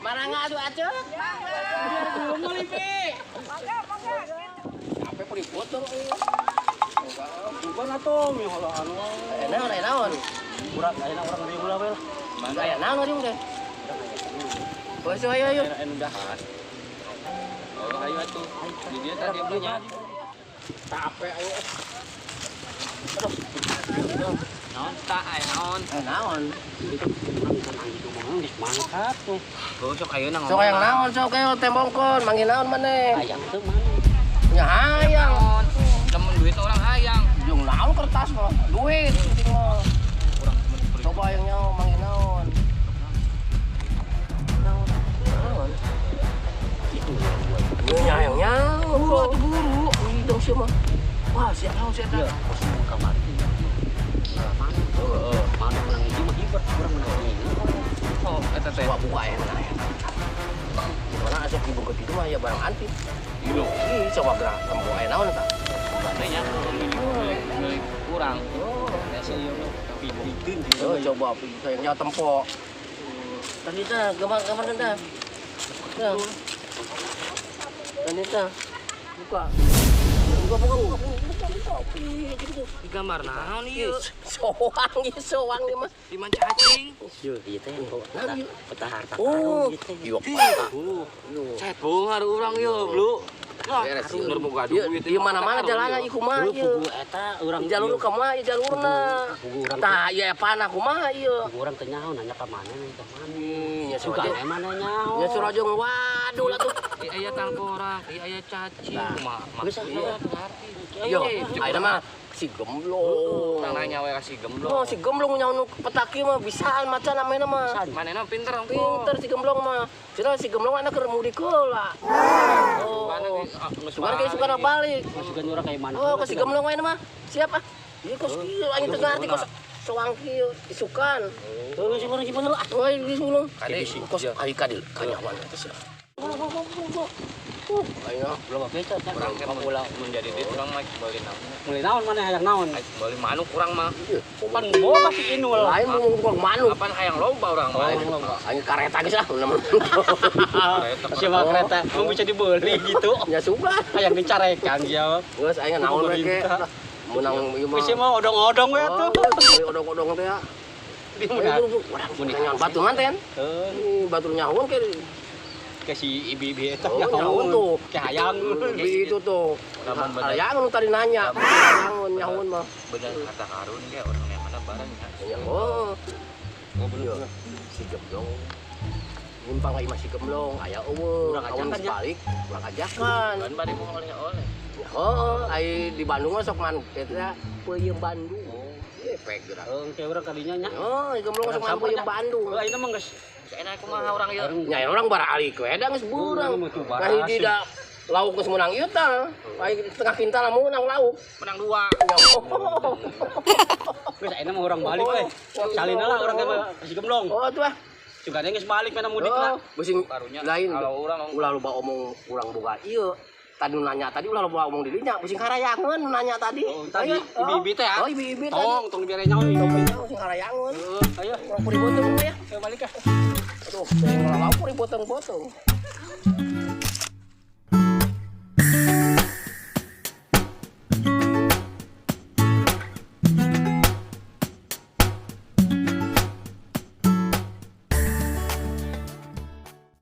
Marah nggak tuh aja? Mau lipi. Apa pun dipotong bukan atuh mi holoan we. Naon. Urang aya orang dari ulah we. Mangga aya naon ari udah. Bos ayo. Endahan. Oh ayo atuh. Di dia tadi belanya. Capek ayo. Naon tak aya naon. Naon. Mangkat tuh. Oh sok ayeuna ngomong. Sok yang naon sok ayo tembongkon manggil naon maneh. Hayang teu mana. Nya hayang. Temen duit orang hayang. Jeung naon kertas mah duit penting mah. Coba yang nyaho manggil naon. Naon. Itu nya yang nyaho. Buru. Itu sih mah. Wah, siap naon siap. Iya, kamar. Mana menang ini mah hibet kurang menang ini. Oh, eta teh. Buka enak ya. Mana asup ibu ke kitu mah ya barang antik. Iya. Ih, coba gerak kamu aya naon eta? Banyak kurang. Oh, biasa ieu tapi bikin Oh, coba kayaknya tempo. Tadi teh gambar teh. Tuh. Tadi teh. Buka. Buka. Di gambar naon ieu? Soang ieu mah. Di man cacing. Yo, ieu teh peta harta Oh, karun gitu. iya. Cet bongar urang ieu, Blu. Lah, bener boga duit. Di mana-mana jalanna ieu kumaha ieu. Buku eta urang Di jalur kumaha ieu jalurna. Tah, ieu panah kumaha ieu. urang teh nyaho nanya ka mana nih ka mana. Ya Suka mana nyaho. Ya surajeng waduh lah tuh. Aya tangkorak, aya cacing. Geus Yo, ayeuna mah si gemblong. Nang nanya we ka si gemblong. Oh, si gemblong nyaho petaki mah bisaan macan namanya mah. Manehna pinter ongko. Pinter si gemblong mah. Cenah si gemblong anak keur mudik heula. Oh, sugan kayak suka balik. Sugan urang kayak mana. Oh, ke si gemblong we mah. Siapa? Ieu kos kieu aing teu ngarti kos soang kieu isukan. Tuh si urang bener ah. Oh, di sulung. Kade Kos ari kadil kanyawan eta sih. Ayo, Belum beca nya. urang teh mula menjadi duit urang mah beli naon. Mulai naon mana hayang naon. Beli manuk urang mah. Pan boga si inul. lain mau manuk. Apaan hayang lomba urang mah. Aing kareta geus lah. Siapa kereta mau bisa dibeli gitu. Ya sudah. Hayang dicarekan ya. Geus aing naon we ke. Menang ieu mah. Bisa mah odong-odong we atuh. Odong-odong teh ya. Di mana? Urang batu manten. Ini batu nyahun ke. Ke si ibi-ibi eta Oh, nyahun tuh. ke hayang. Itu tuh. Lamun bener. Hayang nu tadi nanya. Nyahun mah. Bener kata Karun ge orang yang mana barang ya. Oh. Oh bener. Si gemblong. Nyimpang lagi masih gemblong, aya eueuh. Urang ajakan ya? balik, urang ajakan. Ban bari mau oleh. Oh, ai di Bandung mah sok manuk eta peuyeum Bandung. Epek gerak. Kayak urang kadinya nya. Oh, gemblong sok manuk peuyeum Bandung. Ayeuna mah geus Enak kumaha urang ieu. Nya orang baralik we da geus burang. Kahi di da lauk geus menang ieu tah. Ai setengah kintal menang lauk. Menang 2. geus ayeuna mah urang balik we. Salina lah urang ke si gemblong. Oh, tuh ah. Sugana geus balik mana mudik lah. Bising Barunya lain. kalau urang Ulah loba omong urang boga ieu. Tadi nanya tadi ulah loba omong di dinya, bising karayangeun nanya tadi. Oh, tadi ibi-ibi teh ya. Oh, ibi-ibi tadi. Tong dibere nyaho ieu. Bising karayangeun. Ayo, Puri botong ya. balik ah. Aduh, saya ngelalau puri botong-botong.